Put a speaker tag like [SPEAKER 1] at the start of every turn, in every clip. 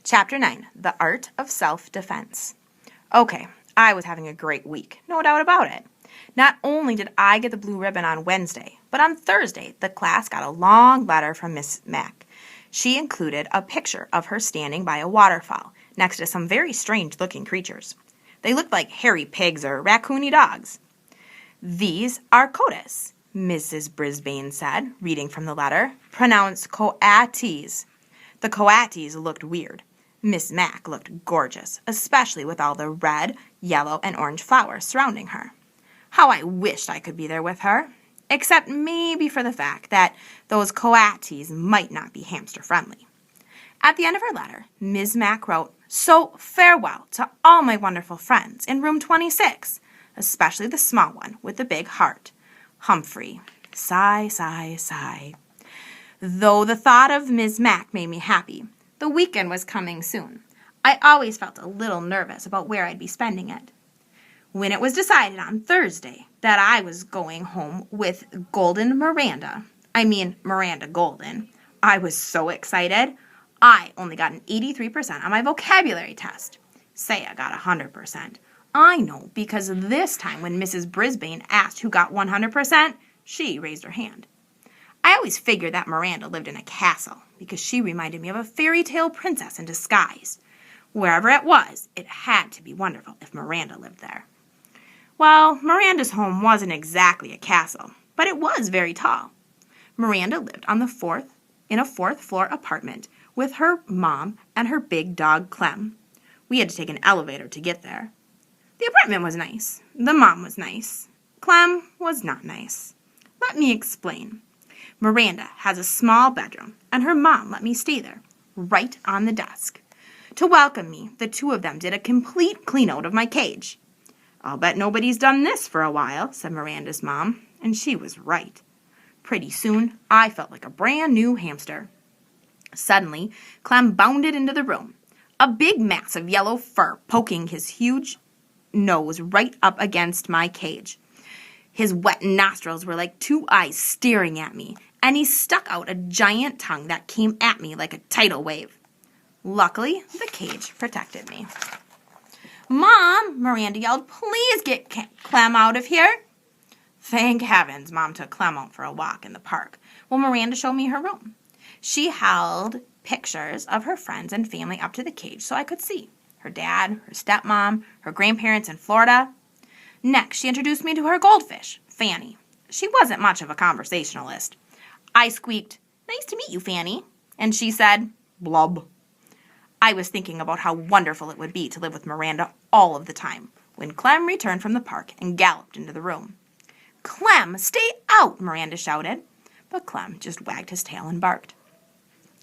[SPEAKER 1] Chapter 9, The Art of Self-Defense. Okay, I was having a great week, no doubt about it. Not only did I get the blue ribbon on Wednesday, but on Thursday, the class got a long letter from Miss Mack. She included a picture of her standing by a waterfall next to some very strange-looking creatures. They looked like hairy pigs or raccoony dogs. "These are coatis," Mrs. Brisbane said, reading from the letter, pronounced coatis. The coatis looked weird. Miss Mack looked gorgeous, especially with all the red, yellow, and orange flowers surrounding her. How I wished I could be there with her, except maybe for the fact that those coatis might not be hamster-friendly. At the end of her letter, Ms. Mack wrote, "So farewell to all my wonderful friends in room 26, especially the small one with the big heart. Humphrey." Sigh, sigh, sigh. Though the thought of Ms. Mack made me happy, the weekend was coming soon. I always felt a little nervous about where I'd be spending it. When it was decided on Thursday that I was going home with Miranda Golden, I was so excited. I only got an 83% on my vocabulary test. Say I got 100%. I know, because this time when Mrs. Brisbane asked who got 100%, she raised her hand. I always figured that Miranda lived in a castle because she reminded me of a fairy tale princess in disguise. Wherever it was, it had to be wonderful if Miranda lived there. Well, Miranda's home wasn't exactly a castle, but it was very tall. Miranda lived in a fourth floor apartment with her mom and her big dog Clem. We had to take an elevator to get there. The apartment was nice. The mom was nice. Clem was not nice. Let me explain. Miranda has a small bedroom, and her mom let me stay there, right on the desk. To welcome me, the two of them did a complete clean-out of my cage. "I'll bet nobody's done this for a while," said Miranda's mom, and she was right. Pretty soon, I felt like a brand-new hamster. Suddenly, Clem bounded into the room, a big mass of yellow fur poking his huge nose right up against my cage. His wet nostrils were like two eyes staring at me, and he stuck out a giant tongue that came at me like a tidal wave. Luckily, the cage protected me. "Mom," Miranda yelled, "please get Clem out of here." Thank heavens, Mom took Clem out for a walk in the park while Miranda showed me her room. She held pictures of her friends and family up to the cage so I could see. Her dad, her stepmom, her grandparents in Florida. Next, she introduced me to her goldfish, Fanny. She wasn't much of a conversationalist. I squeaked, "Nice to meet you, Fanny." And she said, "Blub." I was thinking about how wonderful it would be to live with Miranda all of the time when Clem returned from the park and galloped into the room. "Clem, stay out," Miranda shouted. But Clem just wagged his tail and barked.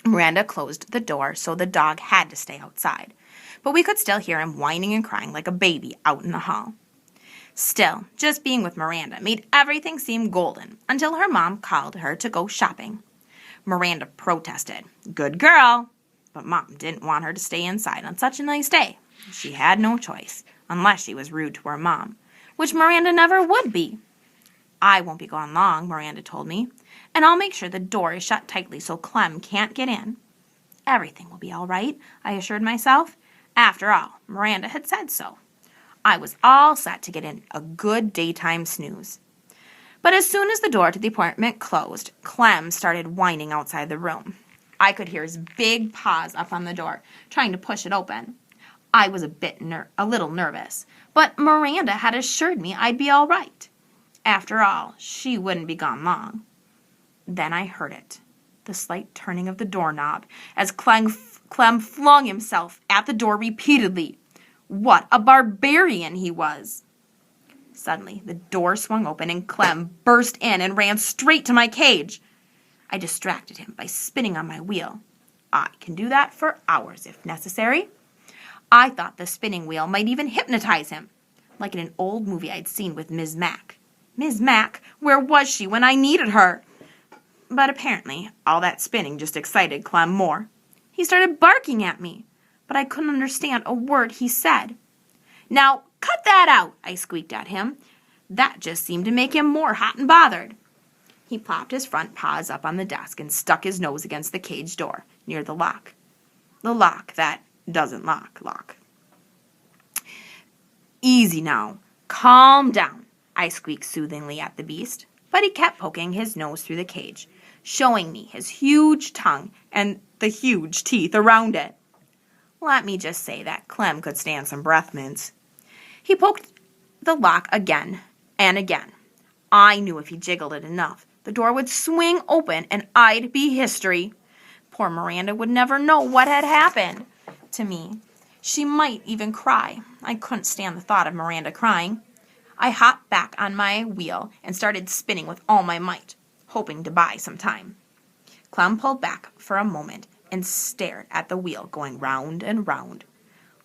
[SPEAKER 1] Miranda closed the door so the dog had to stay outside, but we could still hear him whining and crying like a baby out in the hall. Still, just being with Miranda made everything seem golden until her mom called her to go shopping. Miranda protested, "Good girl," but Mom didn't want her to stay inside on such a nice day. She had no choice, unless she was rude to her mom, which Miranda never would be. "I won't be gone long," Miranda told me, "and I'll make sure the door is shut tightly so Clem can't get in." Everything will be all right, I assured myself. After all, Miranda had said so. I was all set to get in a good daytime snooze. But as soon as the door to the apartment closed, Clem started whining outside the room. I could hear his big paws up on the door, trying to push it open. I was a little nervous, but Miranda had assured me I'd be all right. After all, she wouldn't be gone long. Then I heard it, the slight turning of the doorknob, as Clem flung himself at the door repeatedly. What a barbarian he was! Suddenly, the door swung open and Clem burst in and ran straight to my cage. I distracted him by spinning on my wheel. I can do that for hours if necessary. I thought the spinning wheel might even hypnotize him, like in an old movie I'd seen with Ms. Mack. Ms. Mack, where was she when I needed her? But apparently, all that spinning just excited Clem more. He started barking at me, but I couldn't understand a word he said. "Now, cut that out," I squeaked at him. That just seemed to make him more hot and bothered. He plopped his front paws up on the desk and stuck his nose against the cage door near the lock. The lock that, doesn't lock. Easy now. Calm down, I squeaked soothingly at the beast, but he kept poking his nose through the cage, showing me his huge tongue and the huge teeth around it. Let me just say that Clem could stand some breath mints. He poked the lock again and again. I knew if he jiggled it enough, the door would swing open and I'd be history. Poor Miranda would never know what had happened to me. She might even cry. I couldn't stand the thought of Miranda crying. I hopped back on my wheel and started spinning with all my might, hoping to buy some time. Clem pulled back for a moment and stared at the wheel going round and round.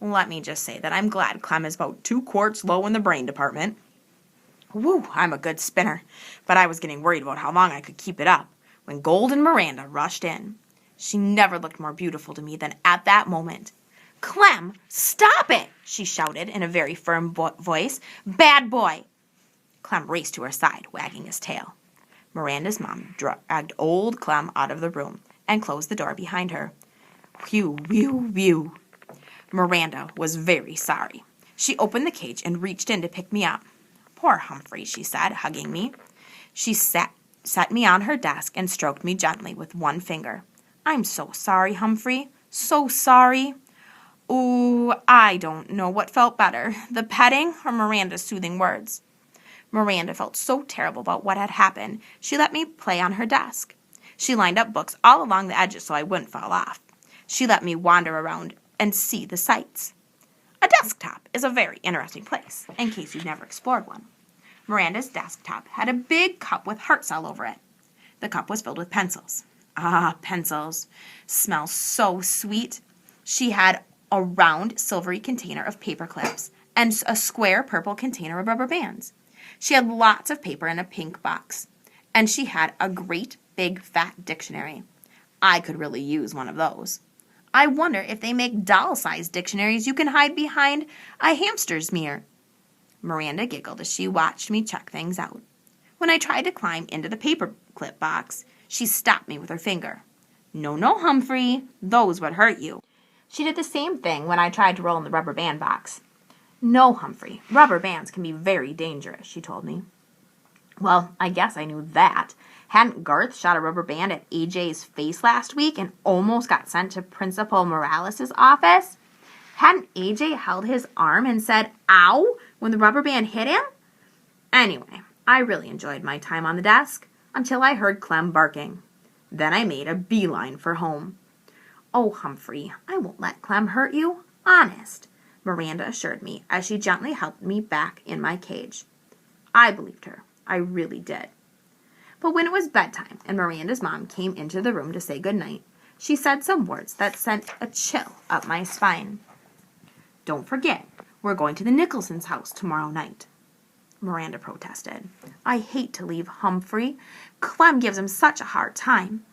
[SPEAKER 1] Let me just say that I'm glad Clem is about 2 quarts low in the brain department. Woo, I'm a good spinner, but I was getting worried about how long I could keep it up when Golden Miranda rushed in. She never looked more beautiful to me than at that moment. Clem, stop it, she shouted in a very firm voice. Bad boy. Clem raced to her side, wagging his tail. Miranda's mom dragged old Clem out of the room and closed the door behind her. Whew, whew, whew. Miranda was very sorry. She opened the cage and reached in to pick me up. Poor Humphrey, she said, hugging me. She set me on her desk and stroked me gently with one finger. I'm so sorry, Humphrey. So sorry. Ooh, I don't know what felt better, the petting or Miranda's soothing words. Miranda felt so terrible about what had happened, she let me play on her desk. She lined up books all along the edges so I wouldn't fall off. She let me wander around and see the sights. A desktop is a very interesting place, in case you've never explored one. Miranda's desktop had a big cup with hearts all over it. The cup was filled with pencils. Ah, pencils. Smell so sweet. She had a round silvery container of paper clips and a square purple container of rubber bands. She had lots of paper in a pink box, and she had a great big fat dictionary. I could really use one of those. I wonder if they make doll-sized dictionaries you can hide behind a hamster's mirror. Miranda giggled as she watched me check things out. When I tried to climb into the paper clip box, she stopped me with her finger. No, Humphrey, those would hurt you. She did the same thing when I tried to roll in the rubber band box. No, Humphrey, rubber bands can be very dangerous, she told me. Well, I guess I knew that. Hadn't Garth shot a rubber band at AJ's face last week and almost got sent to Principal Morales' office? Hadn't AJ held his arm and said, ow, when the rubber band hit him? Anyway, I really enjoyed my time on the desk until I heard Clem barking. Then I made a beeline for home. Oh, Humphrey, I won't let Clem hurt you. Honest, Miranda assured me as she gently helped me back in my cage. I believed her. I really did. But when it was bedtime and Miranda's mom came into the room to say goodnight, she said some words that sent a chill up my spine. Don't forget, we're going to the Nicholsons' house tomorrow night. Miranda protested. I hate to leave Humphrey. Clem gives him such a hard time.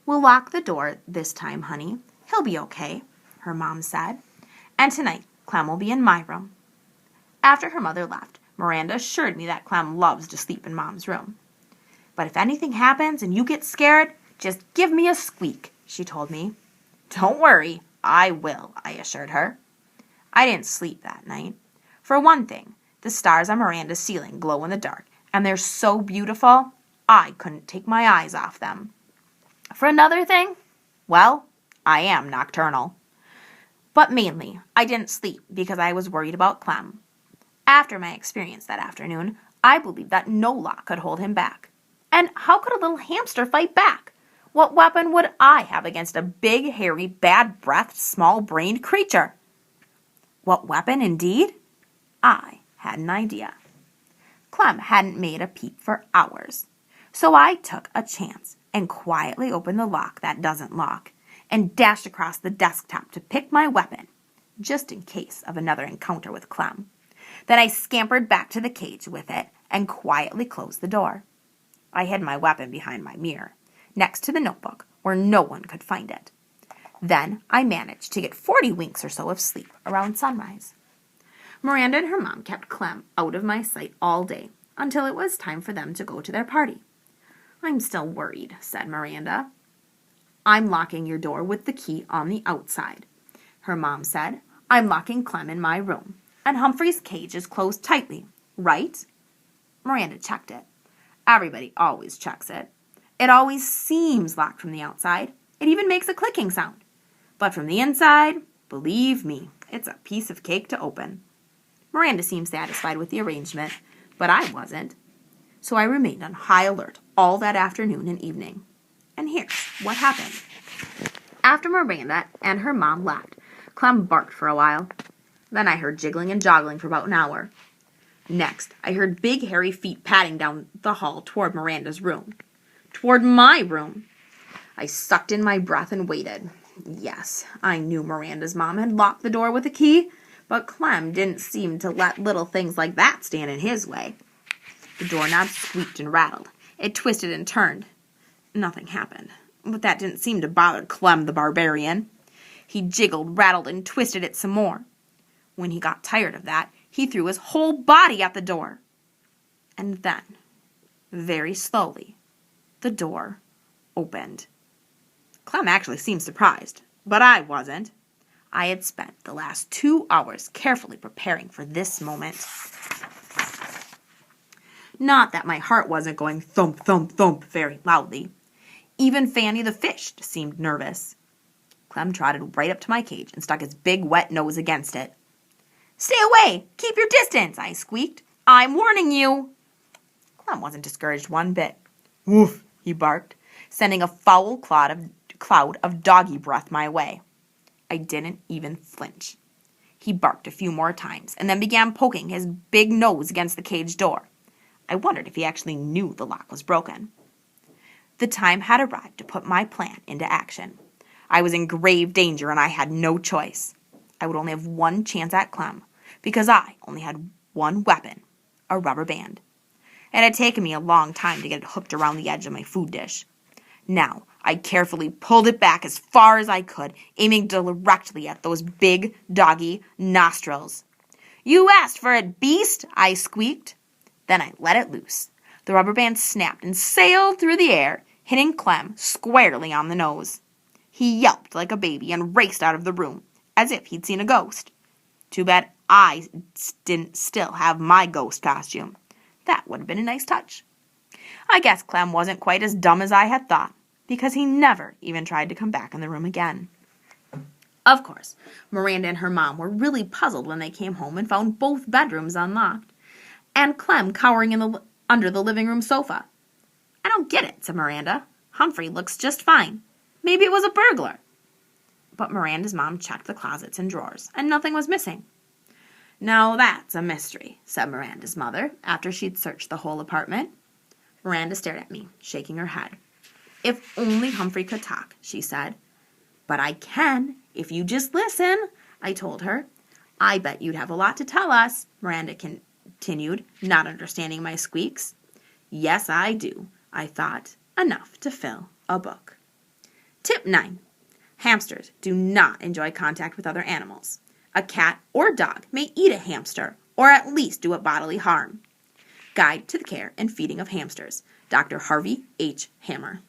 [SPEAKER 1] We'll lock the door this time, honey. He'll be okay, her mom said. And tonight, Clem will be in my room. After her mother left, Miranda assured me that Clem loves to sleep in Mom's room. But if anything happens and you get scared, just give me a squeak, she told me. Don't worry, I will, I assured her. I didn't sleep that night. For one thing, the stars on Miranda's ceiling glow in the dark, and they're so beautiful, I couldn't take my eyes off them. For another thing, well, I am nocturnal. But mainly, I didn't sleep because I was worried about Clem. After my experience that afternoon, I believed that no lock could hold him back. And how could a little hamster fight back? What weapon would I have against a big, hairy, bad-breathed, small-brained creature? What weapon, indeed? I had an idea. Clem hadn't made a peep for hours, so I took a chance and quietly opened the lock that doesn't lock and dashed across the desktop to pick my weapon, just in case of another encounter with Clem. Then I scampered back to the cage with it and quietly closed the door. I hid my weapon behind my mirror, next to the notebook, where no one could find it. Then I managed to get 40 winks or so of sleep around sunrise. Miranda and her mom kept Clem out of my sight all day until it was time for them to go to their party. I'm still worried, said Miranda. I'm locking your door with the key on the outside, her mom said. I'm locking Clem in my room, and Humphrey's cage is closed tightly, right? Miranda checked it. Everybody always checks it. It always seems locked from the outside. It even makes a clicking sound. But from the inside, believe me, it's a piece of cake to open. Miranda seemed satisfied with the arrangement, but I wasn't. So I remained on high alert all that afternoon and evening. And here's what happened. After Miranda and her mom left, Clem barked for a while. Then I heard jiggling and joggling for about an hour. Next, I heard big hairy feet padding down the hall toward Miranda's room. Toward my room. I sucked in my breath and waited. Yes, I knew Miranda's mom had locked the door with a key, but Clem didn't seem to let little things like that stand in his way. The doorknob squeaked and rattled. It twisted and turned. Nothing happened, but that didn't seem to bother Clem the barbarian. He jiggled, rattled, and twisted it some more. When he got tired of that, he threw his whole body at the door. And then, very slowly, the door opened. Clem actually seemed surprised, but I wasn't. I had spent the last 2 hours carefully preparing for this moment. Not that my heart wasn't going thump, thump, thump very loudly. Even Fanny the fish seemed nervous. Clem trotted right up to my cage and stuck his big wet nose against it. "Stay away! Keep your distance!" I squeaked. "I'm warning you!" Clem wasn't discouraged one bit. "Woof!" he barked, sending a foul cloud of doggy breath my way. I didn't even flinch. He barked a few more times and then began poking his big nose against the cage door. I wondered if he actually knew the lock was broken. The time had arrived to put my plan into action. I was in grave danger and I had no choice. I would only have one chance at Clem, because I only had one weapon, a rubber band. It had taken me a long time to get it hooked around the edge of my food dish. Now, I carefully pulled it back as far as I could, aiming directly at those big, doggy nostrils. "You asked for it, beast!" I squeaked. Then I let it loose. The rubber band snapped and sailed through the air, hitting Clem squarely on the nose. He yelped like a baby and raced out of the room, as if he'd seen a ghost. Too bad I didn't still have my ghost costume. That would have been a nice touch. I guess Clem wasn't quite as dumb as I had thought, because he never even tried to come back in the room again. Of course, Miranda and her mom were really puzzled when they came home and found both bedrooms unlocked, and Clem cowering under the living room sofa. "I don't get it," said Miranda. "Humphrey looks just fine. Maybe it was a burglar." But Miranda's mom checked the closets and drawers, and nothing was missing. "Now that's a mystery," said Miranda's mother, after she'd searched the whole apartment. Miranda stared at me, shaking her head. "If only Humphrey could talk," she said. "But I can, if you just listen," I told her. "I bet you'd have a lot to tell us," Miranda continued, not understanding my squeaks. "Yes, I do," I thought. "Enough to fill a book." Tip 9. Hamsters do not enjoy contact with other animals. A cat or dog may eat a hamster, or at least do it bodily harm. Guide to the Care and Feeding of Hamsters, Dr. Harvey H. Hammer.